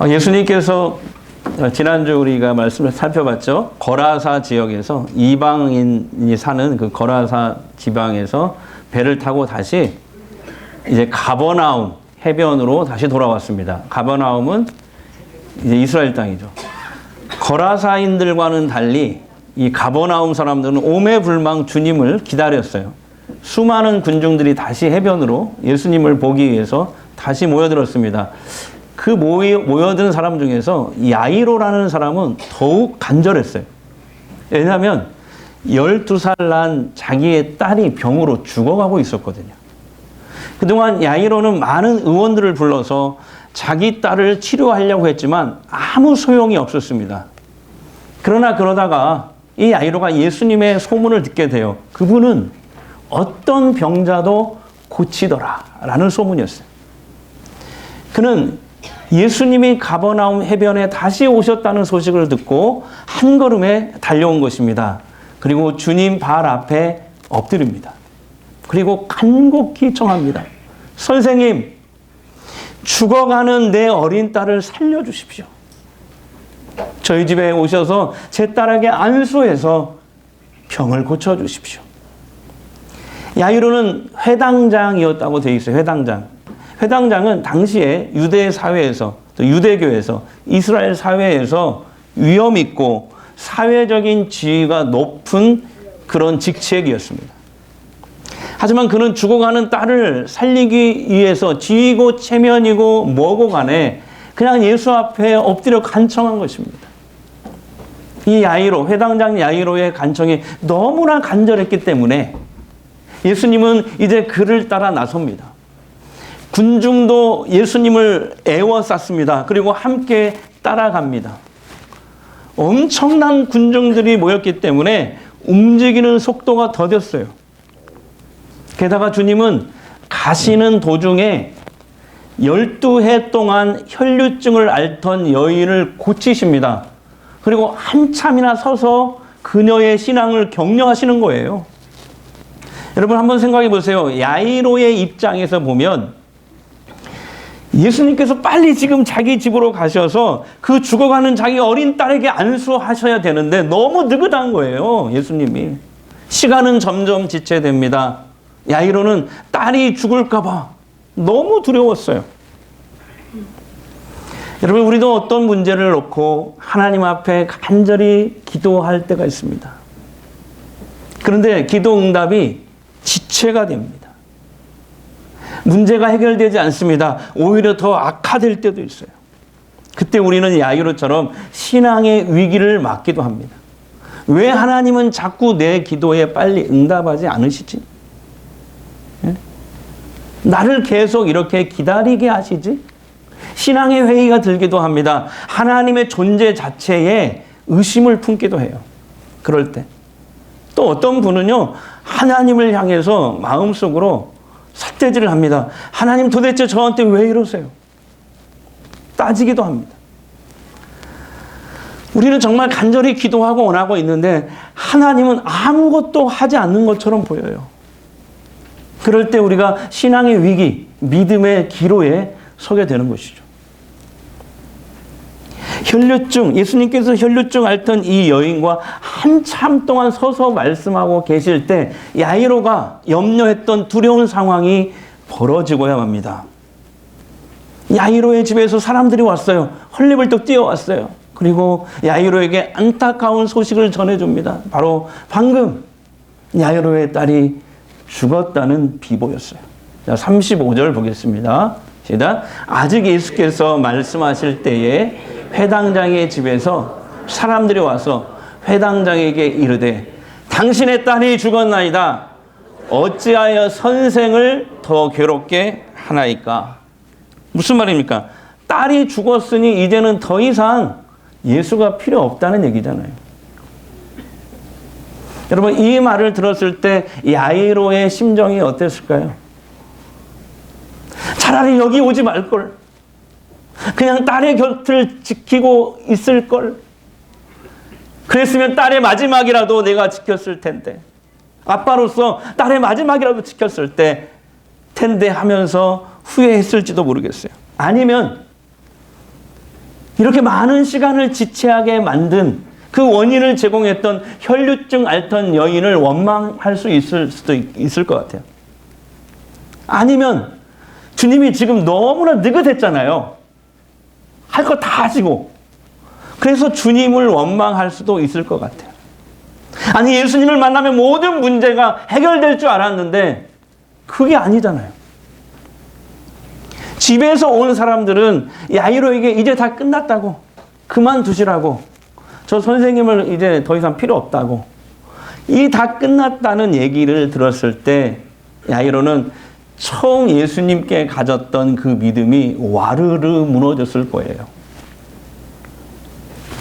예수님께서 지난주 우리가 말씀을 살펴봤죠. 거라사 지역에서 이방인이 사는 그 거라사 지방에서 배를 타고 다시 이제 가버나움 해변으로 다시 돌아왔습니다. 가버나움은 이제 이스라엘 땅이죠. 거라사인들과는 달리 이 가버나움 사람들은 오매불망 주님을 기다렸어요. 수많은 군중들이 다시 해변으로 예수님을 보기 위해서 다시 모여들었습니다. 그 모여든 사람 중에서 야이로라는 사람은 더욱 간절했어요. 왜냐하면 12살 난 자기의 딸이 병으로 죽어가고 있었거든요. 그동안 야이로는 많은 의원들을 불러서 자기 딸을 치료하려고 했지만 아무 소용이 없었습니다. 그러나 그러다가 이 야이로가 예수님의 소문을 듣게 돼요. 그분은 어떤 병자도 고치더라라는 소문이었어요. 그는 예수님이 가버나움 해변에 다시 오셨다는 소식을 듣고 한 걸음에 달려온 것입니다. 그리고 주님 발 앞에 엎드립니다. 그리고 간곡히 청합니다. 선생님, 죽어가는 내 어린 딸을 살려주십시오. 저희 집에 오셔서 제 딸에게 안수해서 병을 고쳐주십시오. 야이로는 회당장이었다고 되어 있어요. 회당장은 당시에 유대 사회에서, 또 유대교에서, 이스라엘 사회에서 위험 있고 사회적인 지위가 높은 그런 직책이었습니다. 하지만 그는 죽어가는 딸을 살리기 위해서 지위고 체면이고 뭐고 간에 그냥 예수 앞에 엎드려 간청한 것입니다. 이 야이로, 회당장 야이로의 간청이 너무나 간절했기 때문에 예수님은 이제 그를 따라 나섭니다. 군중도 예수님을 애워쌌습니다. 그리고 함께 따라갑니다. 엄청난 군중들이 모였기 때문에 움직이는 속도가 더뎠어요. 게다가 주님은 가시는 도중에 12해 동안 혈류증을 앓던 여인을 고치십니다. 그리고 한참이나 서서 그녀의 신앙을 격려하시는 거예요. 여러분 한번 생각해 보세요. 야이로의 입장에서 보면 예수님께서 빨리 지금 자기 집으로 가셔서 그 죽어가는 자기 어린 딸에게 안수하셔야 되는데 너무 느긋한 거예요. 예수님이. 시간은 점점 지체됩니다. 야이로는 딸이 죽을까 봐 너무 두려웠어요. 여러분 우리도 어떤 문제를 놓고 하나님 앞에 간절히 기도할 때가 있습니다. 그런데 기도 응답이 지체가 됩니다. 문제가 해결되지 않습니다. 오히려 더 악화될 때도 있어요. 그때 우리는 야이로처럼 신앙의 위기를 맞기도 합니다. 왜 하나님은 자꾸 내 기도에 빨리 응답하지 않으시지? 예? 나를 계속 이렇게 기다리게 하시지? 신앙의 회의가 들기도 합니다. 하나님의 존재 자체에 의심을 품기도 해요. 그럴 때. 또 어떤 분은요, 하나님을 향해서 마음속으로 삿대질을 합니다. 하나님 도대체 저한테 왜 이러세요? 따지기도 합니다. 우리는 정말 간절히 기도하고 원하고 있는데 하나님은 아무것도 하지 않는 것처럼 보여요. 그럴 때 우리가 신앙의 위기, 믿음의 기로에 서게 되는 것이죠. 혈류증, 예수님께서 혈류증 앓던 이 여인과 한참 동안 서서 말씀하고 계실 때 야이로가 염려했던 두려운 상황이 벌어지고야 합니다. 야이로의 집에서 사람들이 왔어요. 헐레벌떡 뛰어왔어요. 그리고 야이로에게 안타까운 소식을 전해줍니다. 바로 방금 야이로의 딸이 죽었다는 비보였어요. 자, 35절 보겠습니다. 시작. 아직 예수께서 말씀하실 때에 회당장의 집에서 사람들이 와서 회당장에게 이르되 당신의 딸이 죽었나이다. 어찌하여 선생을 더 괴롭게 하나이까? 무슨 말입니까? 딸이 죽었으니 이제는 더 이상 예수가 필요 없다는 얘기잖아요. 여러분 이 말을 들었을 때 야이로의 심정이 어땠을까요? 차라리 여기 오지 말걸. 그냥 딸의 곁을 지키고 있을걸. 그랬으면 딸의 마지막이라도 내가 지켰을 텐데. 아빠로서 딸의 마지막이라도 지켰을 텐데 하면서 후회했을지도 모르겠어요. 아니면 이렇게 많은 시간을 지체하게 만든 그 원인을 제공했던 혈류증 앓던 여인을 원망할 수 있을 수도 있을 것 같아요. 아니면 주님이 지금 너무나 느긋했잖아요. 할 거 다 하시고. 그래서 주님을 원망할 수도 있을 것 같아요. 아니, 예수님을 만나면 모든 문제가 해결될 줄 알았는데 그게 아니잖아요. 집에서 온 사람들은 야이로에게 이제 다 끝났다고, 그만두시라고, 저 선생님을 이제 더 이상 필요 없다고, 이 다 끝났다는 얘기를 들었을 때 야이로는 처음 예수님께 가졌던 그 믿음이 와르르 무너졌을 거예요.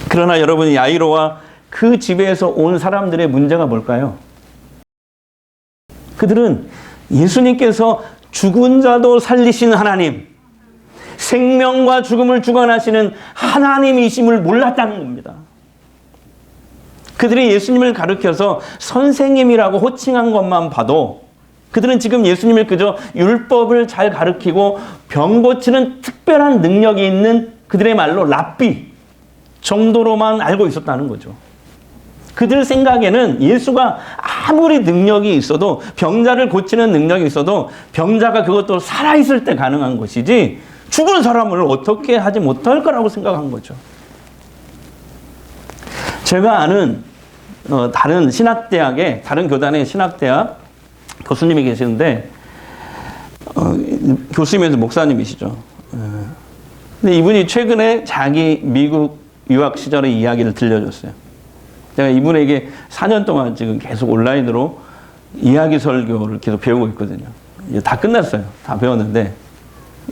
그러나 여러분, 야이로와 그 집에서 온 사람들의 문제가 뭘까요? 그들은 예수님께서 죽은 자도 살리신 하나님, 생명과 죽음을 주관하시는 하나님이심을 몰랐다는 겁니다. 그들이 예수님을 가르쳐서 선생님이라고 호칭한 것만 봐도 그들은 지금 예수님을 그저 율법을 잘 가르치고 병 고치는 특별한 능력이 있는, 그들의 말로 랍비 정도로만 알고 있었다는 거죠. 그들 생각에는 예수가 아무리 능력이 있어도, 병자를 고치는 능력이 있어도 병자가 그것도 살아있을 때 가능한 것이지 죽은 사람을 어떻게 하지 못할 거라고 생각한 거죠. 제가 아는 다른 신학대학에, 다른 교단의 신학대학 교수님이 계시는데 교수님에서 목사님이시죠. 근데 이분이 최근에 자기 미국 유학 시절의 이야기를 들려줬어요. 제가 이분에게 4년 동안 지금 계속 온라인으로 이야기 설교를 계속 배우고 있거든요. 이제 다 끝났어요. 다 배웠는데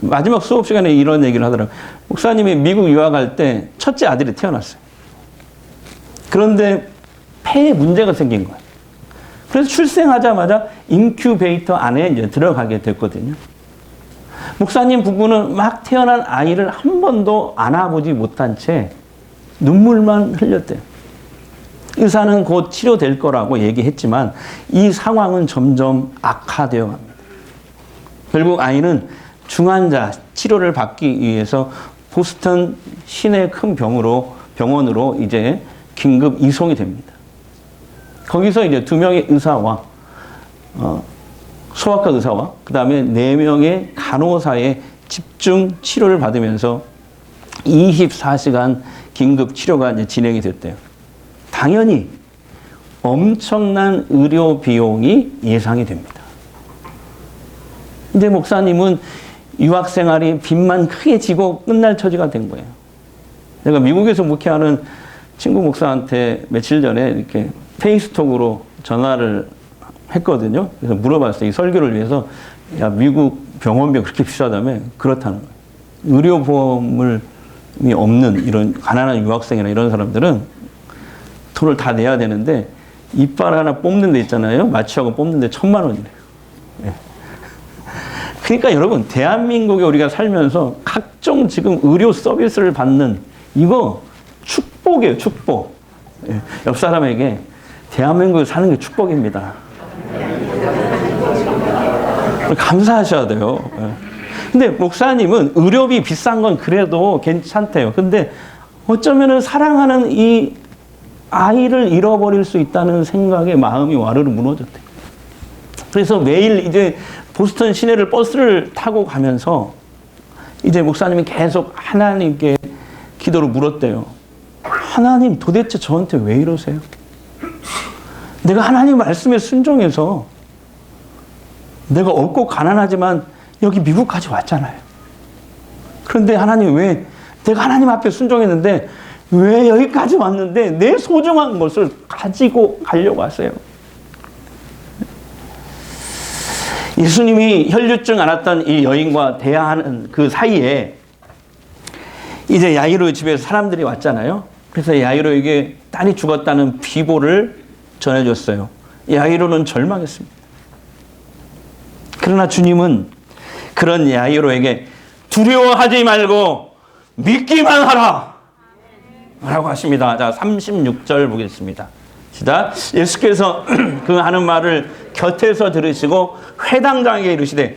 마지막 수업 시간에 이런 얘기를 하더라고요. 목사님이 미국 유학할 때 첫째 아들이 태어났어요. 그런데 폐에 문제가 생긴 거예요. 그래서 출생하자마자 인큐베이터 안에 이제 들어가게 됐거든요. 목사님 부부는 막 태어난 아이를 한 번도 안아보지 못한 채 눈물만 흘렸대요. 의사는 곧 치료될 거라고 얘기했지만 이 상황은 점점 악화되어 갑니다. 결국 아이는 중환자 치료를 받기 위해서 보스턴 시내 큰 병원으로 이제 긴급 이송이 됩니다. 거기서 이제 2명의 의사와 소아과 의사와 그 다음에 4명의 간호사의 집중 치료를 받으면서 24시간 긴급 치료가 이제 진행이 됐대요. 당연히 엄청난 의료 비용이 예상이 됩니다. 이제 목사님은 유학 생활이 빚만 크게 지고 끝날 처지가 된 거예요. 내가 미국에서 목회하는 친구 목사한테 며칠 전에 이렇게 페이스톡으로 전화를 했거든요. 그래서 물어봤어요. 이 설교를 위해서, 야, 미국 병원비 그렇게 비싸다며? 그렇다는 거예요. 의료보험이 없는 이런 가난한 유학생이나 이런 사람들은 돈을 다 내야 되는데 이빨 하나 뽑는 데 있잖아요. 마취하고 뽑는 데 1,000만 원이래요. 예. 그러니까 여러분, 대한민국에 우리가 살면서 각종 지금 의료 서비스를 받는 이거 축복이에요. 축복. 예. 옆 사람에게 대한민국에 사는 게 축복입니다. 감사하셔야 돼요. 예. 근데 목사님은 의료비 비싼 건 그래도 괜찮대요. 근데 어쩌면은 사랑하는 이 아이를 잃어버릴 수 있다는 생각에 마음이 와르르 무너졌대요. 그래서 매일 이제 보스턴 시내를 버스를 타고 가면서 이제 목사님이 계속 하나님께 기도를 물었대요. 하나님, 도대체 저한테 왜 이러세요? 내가 하나님 말씀에 순종해서 내가 없고 가난하지만 여기 미국까지 왔잖아요. 그런데 하나님, 왜 내가 하나님 앞에 순종했는데 왜 여기까지 왔는데 내 소중한 것을 가지고 가려고 하세요? 예수님이 혈류증 앓았던 이 여인과 대화하는 그 사이에 이제 야이로 집에 사람들이 왔잖아요. 그래서 야이로에게 딸이 죽었다는 비보를 전해줬어요. 야이로는 절망했습니다. 그러나 주님은 그런 야이로에게 두려워하지 말고 믿기만 하라 라고 하십니다. 자, 36절 보겠습니다. 시작. 예수께서 그 하는 말을 곁에서 들으시고 회당장에게 이르시되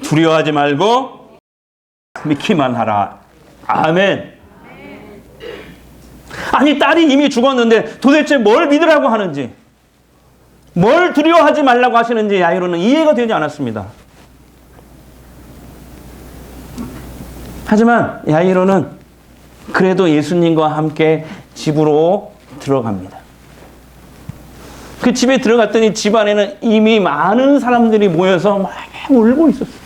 두려워하지 말고 믿기만 하라. 아멘. 아니, 딸이 이미 죽었는데 도대체 뭘 믿으라고 하는지, 뭘 두려워하지 말라고 하시는지 야이로는 이해가 되지 않았습니다. 하지만 야이로는 그래도 예수님과 함께 집으로 들어갑니다. 그 집에 들어갔더니 집 안에는 이미 많은 사람들이 모여서 막 울고 있었어요.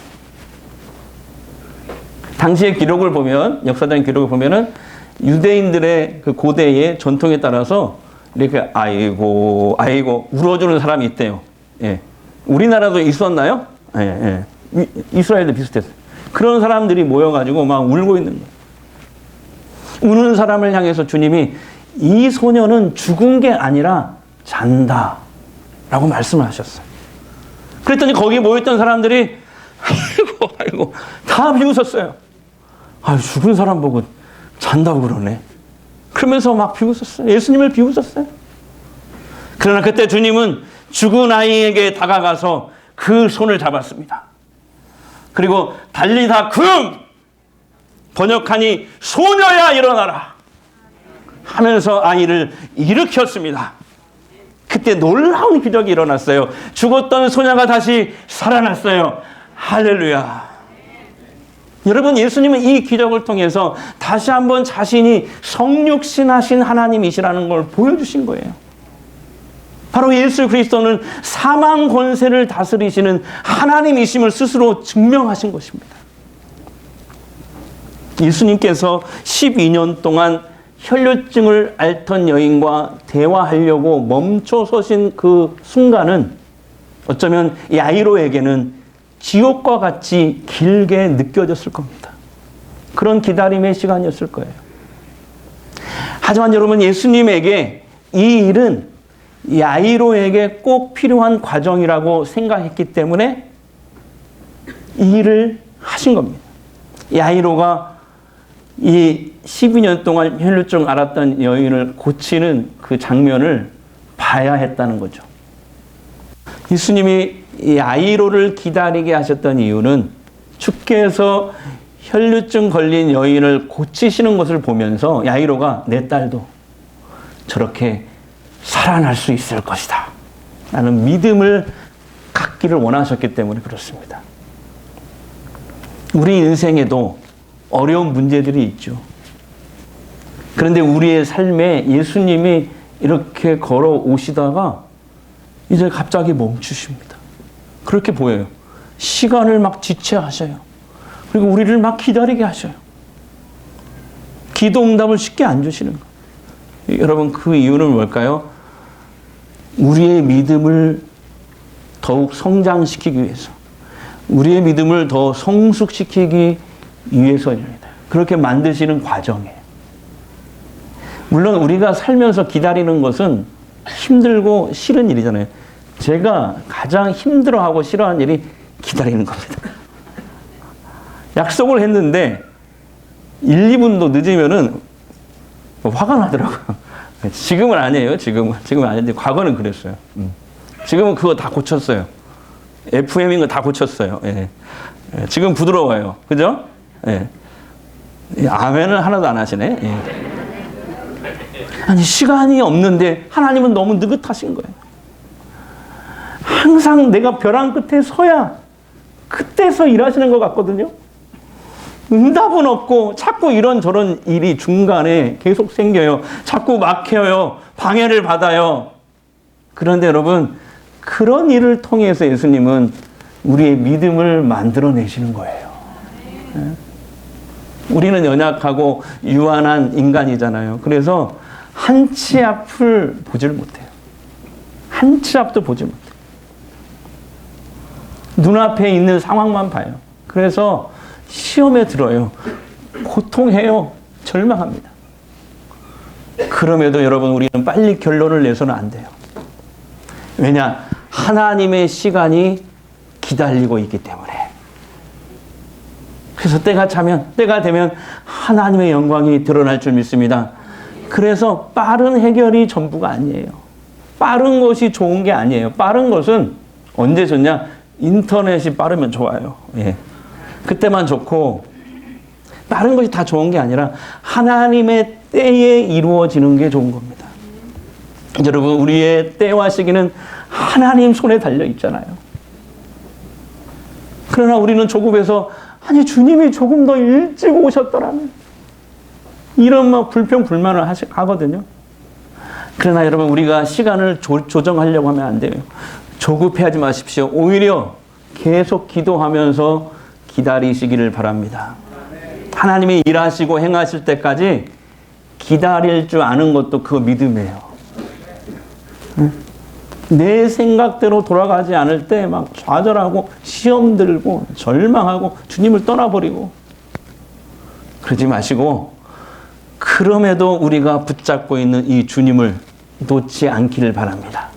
당시의 기록을 보면, 역사적인 기록을 보면은 유대인들의 그 고대의 전통에 따라서 이렇게 아이고 울어주는 사람이 있대요. 예. 우리나라도 있었나요? 예, 예. 이스라엘도 비슷했어요. 그런 사람들이 모여가지고 막 울고 있는 거예요. 우는 사람을 향해서 주님이 이 소녀는 죽은 게 아니라 잔다 라고 말씀을 하셨어요. 그랬더니 거기 모였던 사람들이 아이고 다 비웃었어요. 아유, 죽은 사람 보고 잔다고 그러네. 그러면서 막 비웃었어요. 예수님을 비웃었어요. 그러나 그때 주님은 죽은 아이에게 다가가서 그 손을 잡았습니다. 그리고 달리다 금! 번역하니 소녀야 일어나라 하면서 아이를 일으켰습니다. 그때 놀라운 기적이 일어났어요. 죽었던 소녀가 다시 살아났어요. 할렐루야. 여러분, 예수님은 이 기적을 통해서 다시 한번 자신이 성육신하신 하나님이시라는 걸 보여주신 거예요. 바로 예수 그리스도는 사망 권세를 다스리시는 하나님이심을 스스로 증명하신 것입니다. 예수님께서 12년 동안 혈류증을 앓던 여인과 대화하려고 멈춰 서신 그 순간은 어쩌면 야이로에게는 지옥과 같이 길게 느껴졌을 겁니다. 그런 기다림의 시간이었을 거예요. 하지만 여러분, 예수님에게 이 일은 야이로에게 꼭 필요한 과정이라고 생각했기 때문에 이 일을 하신 겁니다. 야이로가 이 12년 동안 혈류증 앓았던 여인을 고치는 그 장면을 봐야 했다는 거죠. 예수님이 이 야이로를 기다리게 하셨던 이유는 주께서 혈류증 걸린 여인을 고치시는 것을 보면서 야이로가 내 딸도 저렇게 살아날 수 있을 것이다 라는 믿음을 갖기를 원하셨기 때문에 그렇습니다. 우리 인생에도 어려운 문제들이 있죠. 그런데 우리의 삶에 예수님이 이렇게 걸어오시다가 이제 갑자기 멈추십니다. 그렇게 보여요. 시간을 막 지체하셔요. 그리고 우리를 막 기다리게 하셔요. 기도 응답을 쉽게 안 주시는 거예요. 여러분, 그 이유는 뭘까요? 우리의 믿음을 더욱 성장시키기 위해서, 우리의 믿음을 더 성숙시키기 위해서입니다. 그렇게 만드시는 과정이에요. 물론 우리가 살면서 기다리는 것은 힘들고 싫은 일이잖아요. 제가 가장 힘들어하고 싫어하는 일이 기다리는 겁니다. 약속을 했는데 1, 2분도 늦으면은 화가 나더라고요. 지금은 아니에요. 지금은 아닌데 과거는 그랬어요. 지금은 그거 다 고쳤어요. FM인 거 다 고쳤어요. 예. 지금 부드러워요. 그죠? 예. 아멘은 하나도 안 하시네. 예. 아니, 시간이 없는데 하나님은 너무 느긋하신 거예요. 항상 내가 벼랑 끝에 서야 그때서 일하시는 것 같거든요. 응답은 없고 자꾸 이런저런 일이 중간에 계속 생겨요. 자꾸 막혀요. 방해를 받아요. 그런데 여러분, 그런 일을 통해서 예수님은 우리의 믿음을 만들어내시는 거예요. 우리는 연약하고 유한한 인간이잖아요. 그래서 한 치 앞을 보질 못해요. 한 치 앞도 보지 못해요. 눈앞에 있는 상황만 봐요. 그래서 시험에 들어요. 고통해요. 절망합니다. 그럼에도 여러분, 우리는 빨리 결론을 내서는 안 돼요. 왜냐? 하나님의 시간이 기다리고 있기 때문에. 그래서 때가 되면 하나님의 영광이 드러날 줄 믿습니다. 그래서 빠른 해결이 전부가 아니에요. 빠른 것이 좋은 게 아니에요. 빠른 것은 언제 좋냐? 인터넷이 빠르면 좋아요. 예. 그때만 좋고, 빠른 것이 다 좋은 게 아니라 하나님의 때에 이루어지는 게 좋은 겁니다. 여러분, 우리의 때와 시기는 하나님 손에 달려 있잖아요. 그러나 우리는 조급해서 아니 주님이 조금 더 일찍 오셨더라면 이런 막 불평불만을 하거든요. 그러나 여러분, 우리가 시간을 조정하려고 하면 안 돼요. 조급해하지 마십시오. 오히려 계속 기도하면서 기다리시기를 바랍니다. 하나님이 일하시고 행하실 때까지 기다릴 줄 아는 것도 그 믿음이에요. 내 생각대로 돌아가지 않을 때 막 좌절하고 시험 들고 절망하고 주님을 떠나버리고 그러지 마시고, 그럼에도 우리가 붙잡고 있는 이 주님을 놓지 않기를 바랍니다.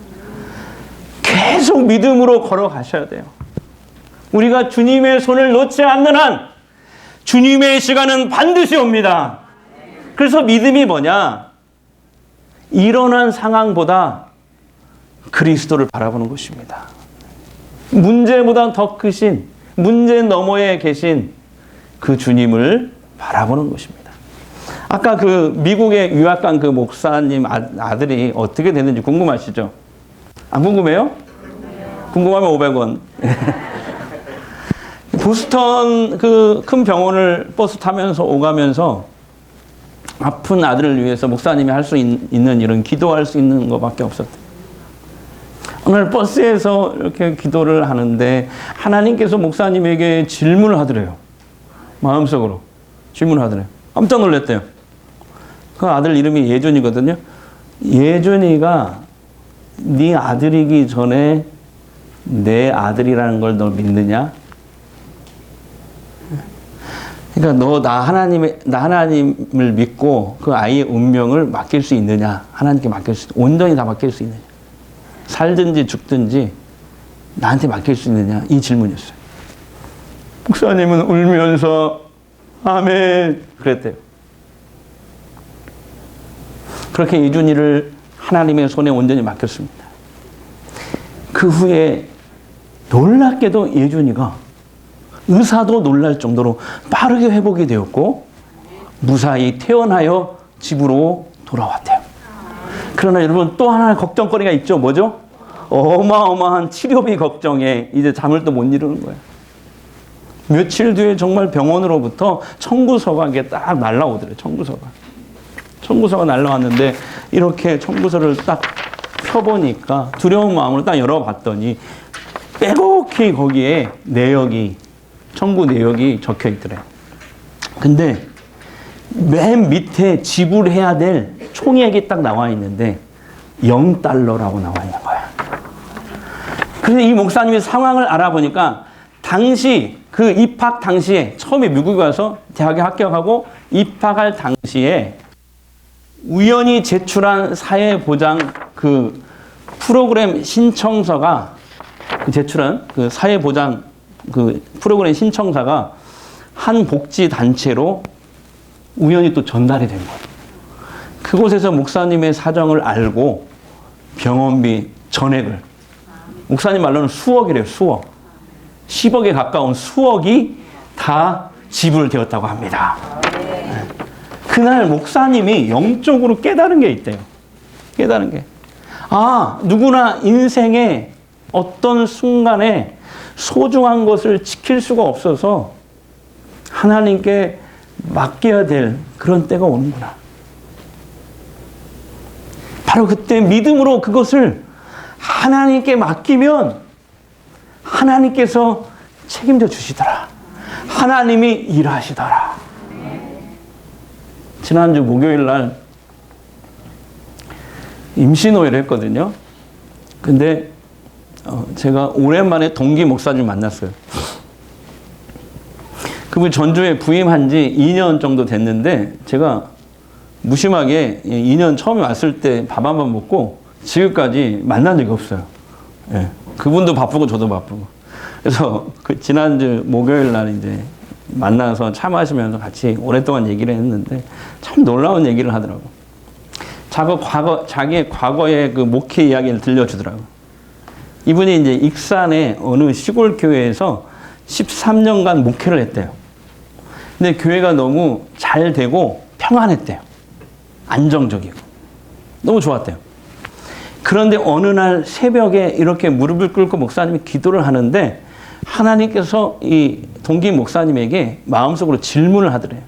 계속 믿음으로 걸어가셔야 돼요. 우리가 주님의 손을 놓지 않는 한 주님의 시간은 반드시 옵니다. 그래서 믿음이 뭐냐? 일어난 상황보다 그리스도를 바라보는 것입니다. 문제보다 더 크신, 문제 너머에 계신 그 주님을 바라보는 것입니다. 아까 그 미국에 유학 간 그 목사님 아들이 어떻게 됐는지 궁금하시죠? 안 궁금해요? 궁금하면 500원. 보스턴 그 큰 병원을 버스 타면서 오가면서 아픈 아들을 위해서 목사님이 할 수 있는 일은 기도할 수 있는 것밖에 없었대요. 오늘 버스에서 이렇게 기도를 하는데 하나님께서 목사님에게 질문을 하더래요. 마음속으로 질문을 하더래요. 깜짝 놀랐대요. 그 아들 이름이 예준이거든요. 예준이가 네 아들이기 전에 내 아들이라는 걸 너 믿느냐? 그러니까 너 나 하나님을 믿고 그 아이의 운명을 맡길 수 있느냐? 하나님께 맡길 수, 온전히 다 맡길 수 있느냐? 살든지 죽든지 나한테 맡길 수 있느냐? 이 질문이었어요. 목사님은 울면서 아멘 그랬대요. 그렇게 예준이를 하나님의 손에 온전히 맡겼습니다. 그 후에 놀랍게도 예준이가 의사도 놀랄 정도로 빠르게 회복이 되었고 무사히 퇴원하여 집으로 돌아왔대요. 그러나 여러분, 또 하나 걱정거리가 있죠. 뭐죠? 어마어마한 치료비 걱정에 이제 잠을 또 못 이루는 거예요. 며칠 뒤에 정말 병원으로부터 청구서가 이게 딱 날라오더래요. 청구서가 날라왔는데 이렇게 청구서를 딱 펴보니까 두려운 마음으로 딱 열어봤더니 빼곡히 거기에 청구 내역이 적혀 있더래요. 근데 맨 밑에 지불해야 될 총액이 딱 나와 있는데 $0라고 나와 있는 거야. 그래서 이 목사님의 상황을 알아보니까 당시 그 입학 당시에 처음에 미국에 가서 대학에 합격하고 입학할 당시에 우연히 제출한 사회보장 그 프로그램 신청서가 제출한 그 사회보장 그 프로그램 신청서가 한 복지단체로 우연히 또 전달이 된 거예요. 그곳에서 목사님의 사정을 알고 병원비 전액을, 목사님 말로는 수억이래요. 수억. 10억에 가까운 수억이 다 지불되었다고 합니다. 그날 목사님이 영적으로 깨달은 게 있대요. 깨달은 게. 누구나 인생의 어떤 순간에 소중한 것을 지킬 수가 없어서 하나님께 맡겨야 될 그런 때가 오는구나. 바로 그때 믿음으로 그것을 하나님께 맡기면 하나님께서 책임져 주시더라. 하나님이 일하시더라. 지난주 목요일 날 임신호회를 했거든요. 근데 제가 오랜만에 동기 목사님 만났어요. 그분 전주에 부임한 지 2년 정도 됐는데 제가 무심하게 2년 처음에 왔을 때 밥 한 번 먹고 지금까지 만난 적이 없어요. 예. 그분도 바쁘고 저도 바쁘고. 그래서 그 지난주 목요일 날 이제 만나서 차 마시면서 같이 오랫동안 얘기를 했는데 참 놀라운 얘기를 하더라고. 자기의 과거의 그 목회 이야기를 들려주더라고. 이분이 이제 익산의 어느 시골 교회에서 13년간 목회를 했대요. 근데 교회가 너무 잘 되고 평안했대요. 안정적이고 너무 좋았대요. 그런데 어느 날 새벽에 이렇게 무릎을 꿇고 목사님이 기도를 하는데 하나님께서 이 동기 목사님에게 마음속으로 질문을 하더래요.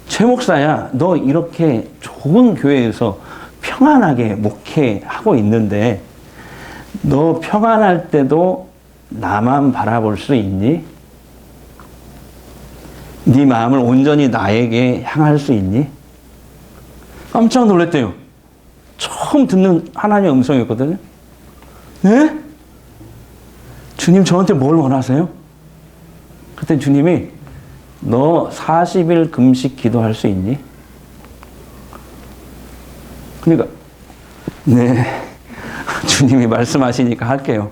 최 목사야, 너 이렇게 좋은 교회에서 평안하게 목회하고 있는데 너 평안할 때도 나만 바라볼 수 있니? 네 마음을 온전히 나에게 향할 수 있니? 깜짝 놀랐대요. 처음 듣는 하나님의 음성이었거든요. 네? 주님 저한테 뭘 원하세요? 그때 주님이 너 40일 금식 기도할 수 있니? 그러니까 네 주님이 말씀하시니까 할게요.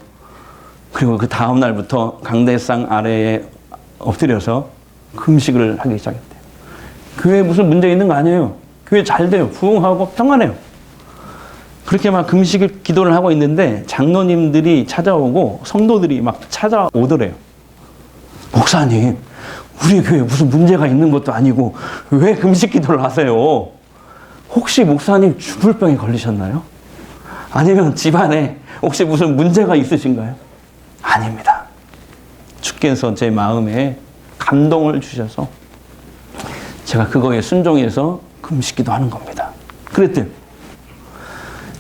그리고 그 다음 날부터 강대상 아래에 엎드려서 금식을 하기 시작했대요. 교회에 무슨 문제 있는 거 아니에요. 교회 잘 돼요. 부흥하고 평안해요. 그렇게 막 금식 기도를 하고 있는데 장로님들이 찾아오고 성도들이 막 찾아오더래요. 목사님, 우리 교회에 무슨 문제가 있는 것도 아니고 왜 금식 기도를 하세요? 혹시 목사님 죽을 병에 걸리셨나요? 아니면 집안에 혹시 무슨 문제가 있으신가요? 아닙니다. 주께서 제 마음에 감동을 주셔서 제가 그거에 순종해서 금식 기도하는 겁니다. 그랬대요.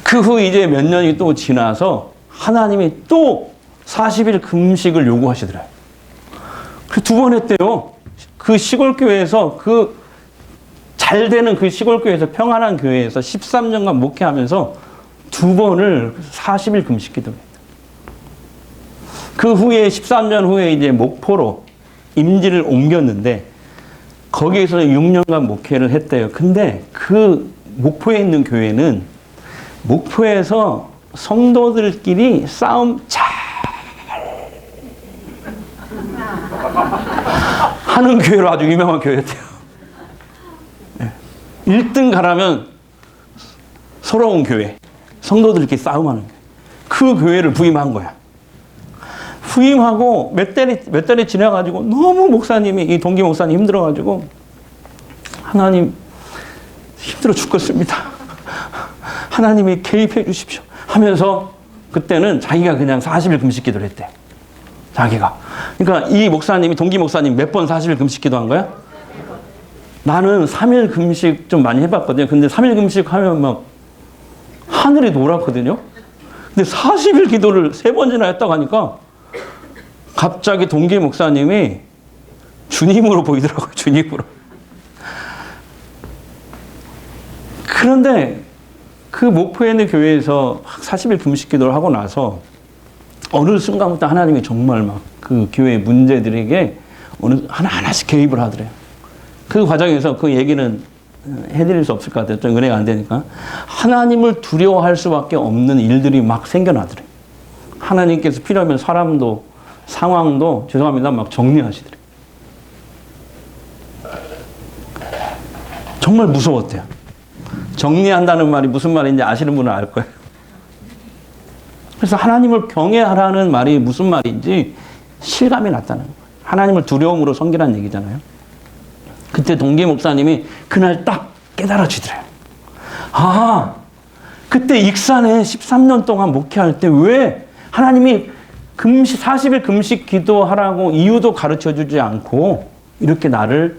그 후 이제 몇 년이 또 지나서 하나님이 또 40일 금식을 요구하시더래요. 그 두 번 했대요. 그 시골교회에서 잘 되는 그 시골교회에서 평안한 교회에서 13년간 목회하면서 두 번을 40일 금식 기도했다. 그 후에 13년 후에 이제 목포로 임지를 옮겼는데 거기에서 6년간 목회를 했대요. 근데 그 목포에 있는 교회는 목포에서 성도들끼리 싸움 잘 하는 교회로 아주 유명한 교회였대요. 1등 가라면 서러운 교회, 성도들끼리 싸움하는 교회. 그 교회를 부임한 거야. 부임하고 몇 달이 지나가지고 너무 목사님이, 이 동기 목사님 힘들어가지고 하나님 힘들어 죽겠습니다. 하나님이 개입해 주십시오 하면서 그때는 자기가 그냥 40일 금식 기도를 했대. 자기가. 그러니까 이 목사님이, 동기 목사님 몇 번 40일 금식 기도한 거야? 나는 3일 금식 좀 많이 해봤거든요. 근데 3일 금식 하면 막 하늘이 노랗거든요. 근데 40일 기도를 3번이나 했다고 하니까 갑자기 동기 목사님이 주님으로 보이더라고요. 주님으로. 그런데 그 목포에 있는 교회에서 40일 금식 기도를 하고 나서 어느 순간부터 하나님이 정말 막 그 교회의 문제들에게 하나씩 개입을 하더래요. 그 과정에서 그 얘기는 해드릴 수 없을 것 같아요. 좀 은혜가 안 되니까. 하나님을 두려워할 수밖에 없는 일들이 막 생겨나더래요. 하나님께서 필요하면 사람도 상황도 죄송합니다 막 정리하시더래요. 정말 무서웠대요. 정리한다는 말이 무슨 말인지 아시는 분은 알 거예요. 그래서 하나님을 경외하라는 말이 무슨 말인지 실감이 났다는 거예요. 하나님을 두려움으로 섬기라는 얘기잖아요. 그때 동기 목사님이 그날 딱 깨달아지더래요. 아, 그때 익산에 13년 동안 목회할 때 왜 하나님이 40일 금식 기도하라고 이유도 가르쳐 주지 않고 이렇게 나를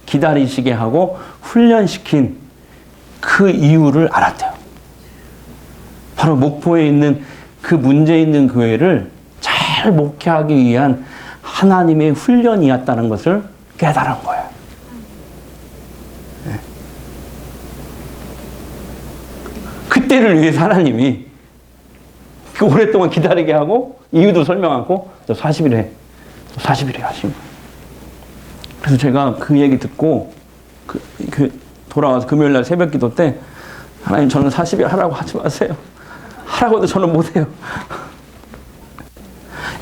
기다리시게 하고 훈련시킨 그 이유를 알았대요. 바로 목포에 있는 그 문제 있는 교회를 잘 목회하기 위한 하나님의 훈련이었다는 것을 깨달은 거예요. 네. 그때를 위해서 하나님이 그 오랫동안 기다리게 하고 이유도 설명하고 또 40일에 하신 거예요. 그래서 제가 그 얘기 듣고 돌아와서 금요일날 새벽 기도 때 하나님 저는 40일 하라고 하지 마세요. 하라고 해도 저는 못해요.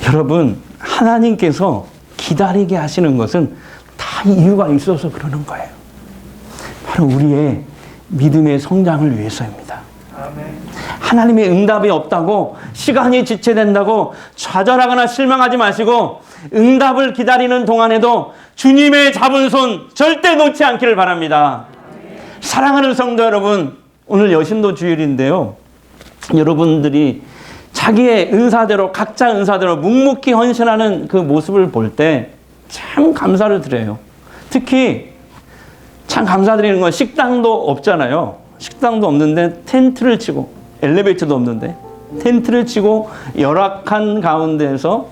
여러분 하나님께서 기다리게 하시는 것은 다 이유가 있어서 그러는 거예요. 바로 우리의 믿음의 성장을 위해서입니다. 하나님의 응답이 없다고 시간이 지체된다고 좌절하거나 실망하지 마시고 응답을 기다리는 동안에도 주님의 잡은 손 절대 놓지 않기를 바랍니다. 사랑하는 성도 여러분, 오늘 여신도 주일인데요. 여러분들이 자기의 은사대로, 각자 은사대로 묵묵히 헌신하는 그 모습을 볼 때 참 감사를 드려요. 특히 참 감사드리는 건 식당도 없잖아요. 식당도 없는데 텐트를 치고, 엘리베이터도 없는데 텐트를 치고 열악한 가운데에서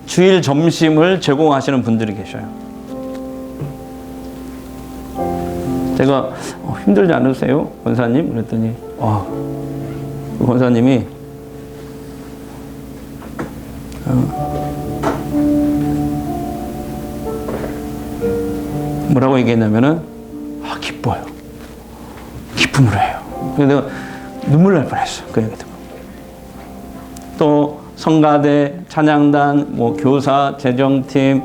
주일 점심을 제공하시는 분들이 계셔요. 제가 힘들지 않으세요, 권사님? 그랬더니 그 권사님이 뭐라고 얘기했냐면은 기뻐요. 기쁨으로 해요. 그래서 내가 눈물 날 뻔했어, 그 얘기 듣고. 또 성가대, 찬양단, 교사, 재정팀,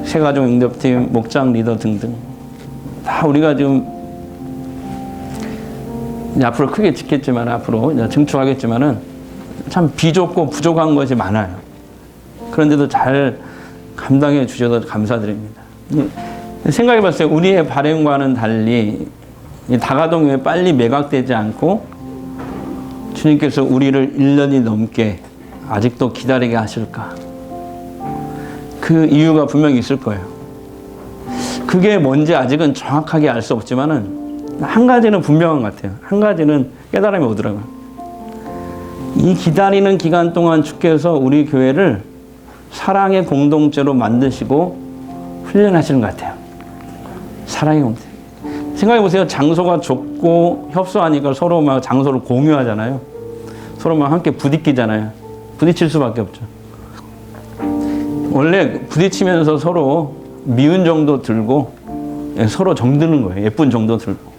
새가족 응답팀, 목장 리더 등등 다 우리가 지금 이제 앞으로 크게 짓겠지만, 앞으로 이제 증축하겠지만은 참 비좁고 부족한 것이 많아요. 그런데도 잘 감당해 주셔서 감사드립니다. 생각해 봤어요. 우리의 바램과는 달리 다가동에 빨리 매각되지 않고 주님께서 우리를 1년이 넘게 아직도 기다리게 하실까? 그 이유가 분명히 있을 거예요. 그게 뭔지 아직은 정확하게 알 수 없지만은 한 가지는 분명한 것 같아요. 한 가지는 깨달음이 오더라고요. 이 기다리는 기간 동안 주께서 우리 교회를 사랑의 공동체로 만드시고 훈련하시는 것 같아요. 사랑의 공동체. 생각해 보세요. 장소가 좁고 협소하니까 서로 막 장소를 공유하잖아요. 서로 막 함께 부딪히잖아요. 부딪힐 수밖에 없죠. 원래 부딪히면서 서로 미운 정도 들고 서로 정드는 거예요. 예쁜 정도 들고.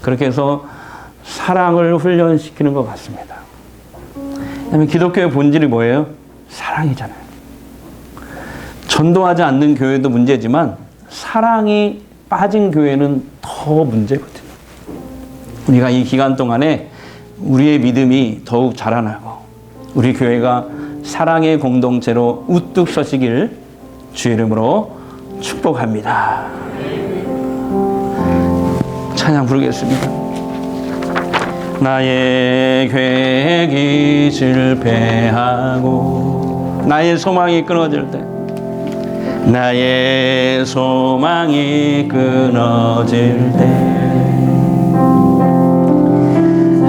그렇게 해서 사랑을 훈련시키는 것 같습니다. 그다음에 기독교의 본질이 뭐예요? 사랑이잖아요. 전도하지 않는 교회도 문제지만 사랑이 빠진 교회는 더 문제거든요. 우리가 이 기간 동안에 우리의 믿음이 더욱 자라나고 우리 교회가 사랑의 공동체로 우뚝 서시길 주의 이름으로 축복합니다. 찬양 부르겠습니다. 나의 계획이 실패하고 나의 소망이 끊어질 때, 나의 소망이 끊어질 때,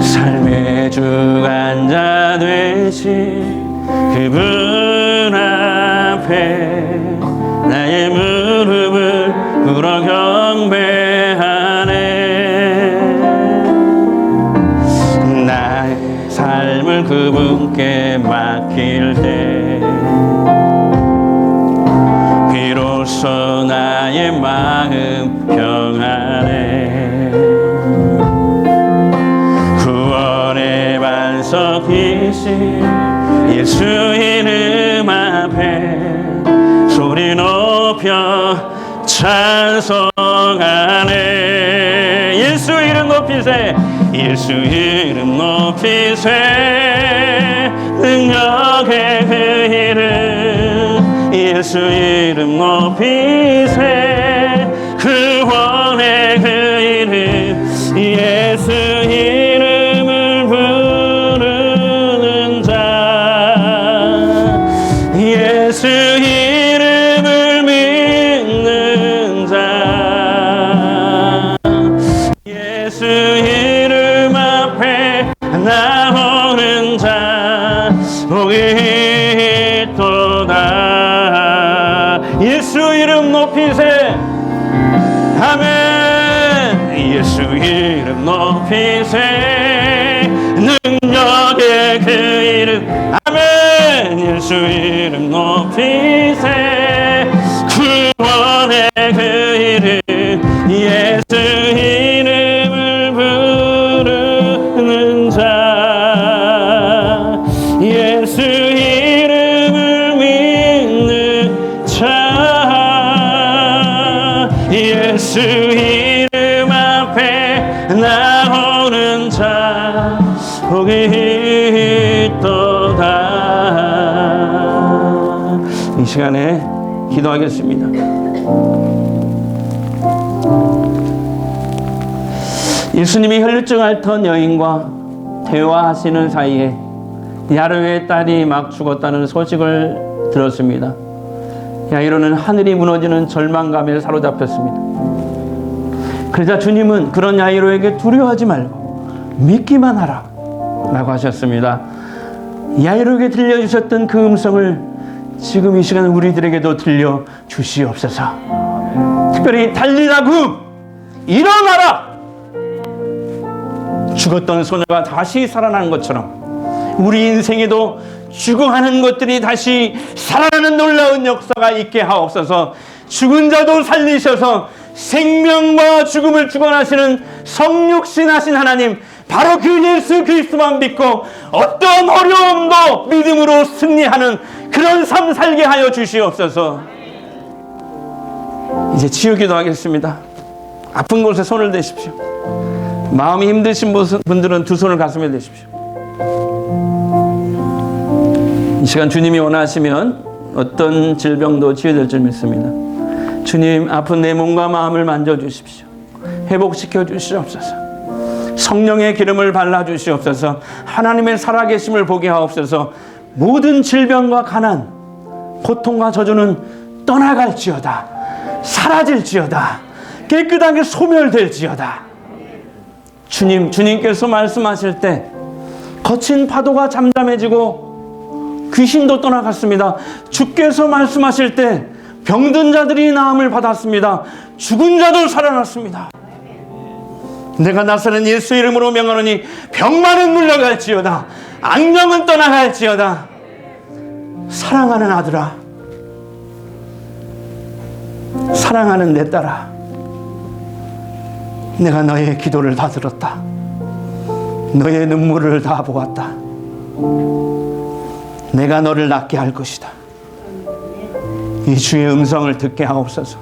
삶의 주관자 되신 그분 앞에 나의 무릎을 꿇어 경배하네. 나의 삶을 그분께 맡길 때 비로소 나의 마음 평안해. 구원의 반석이신 예수 이름 앞에 소리 높여 찬송하네. 예수 이름 높이세. 예수 이름 높이세. 능력의 그 이름 예수 이름 높이세. 구원의 그 이름 예수 이름을 부르는 자, 예수 이름을 믿는 자, 예수 이름 앞에 나오는 자 복이 있도다. 예수 이름 높이세. 아멘. 예수 이름 높이세. 능력의 그 이름 아멘. 예수 이름 높이세. 구원의 그 이름 예수 이름을 부르는 자, 예수 이름을 믿는 자, 예수 이름 앞에 나오는 자 복이 있도다. 이 시간에 기도하겠습니다. 예수님이 혈루증 앓던 여인과 대화하시는 사이에 야이로의 딸이 막 죽었다는 소식을 들었습니다. 야이로는 하늘이 무너지는 절망감에 사로잡혔습니다. 그러자 주님은 그런 야이로에게 두려워하지 말고 믿기만 하라 라고 하셨습니다. 야이로에게 들려주셨던 그 음성을 지금 이 시간 우리들에게도 들려주시옵소서. 특별히 달리라고 일어나라! 죽었던 소녀가 다시 살아나는 것처럼 우리 인생에도 죽어가는 것들이 다시 살아나는 놀라운 역사가 있게 하옵소서. 죽은 자도 살리셔서 생명과 죽음을 주관하시는 성육신 하신 하나님, 바로 그 예수 그리스도만 믿고 어떤 어려움도 믿음으로 승리하는 그런 삶 살게 하여 주시옵소서. 이제 치유기도 하겠습니다. 아픈 곳에 손을 대십시오. 마음이 힘드신 분들은 두 손을 가슴에 대십시오. 이 시간 주님이 원하시면 어떤 질병도 치유될 줄 믿습니다. 주님, 아픈 내 몸과 마음을 만져주십시오. 회복시켜 주시옵소서. 성령의 기름을 발라주시옵소서. 하나님의 살아계심을 보게 하옵소서. 모든 질병과 가난, 고통과 저주는 떠나갈지어다. 사라질지어다. 깨끗하게 소멸될지어다. 주님께서 말씀하실 때 거친 파도가 잠잠해지고 귀신도 떠나갔습니다. 주께서 말씀하실 때 병든 자들이 나음을 받았습니다. 죽은 자도 살아났습니다. 내가 나서는 예수 이름으로 명하노니 병만은 물러갈지어다. 악령은 떠나갈지어다. 사랑하는 아들아, 사랑하는 내 딸아, 내가 너의 기도를 다 들었다. 너의 눈물을 다 보았다. 내가 너를 낫게 할 것이다. 이 주의 음성을 듣게 하옵소서.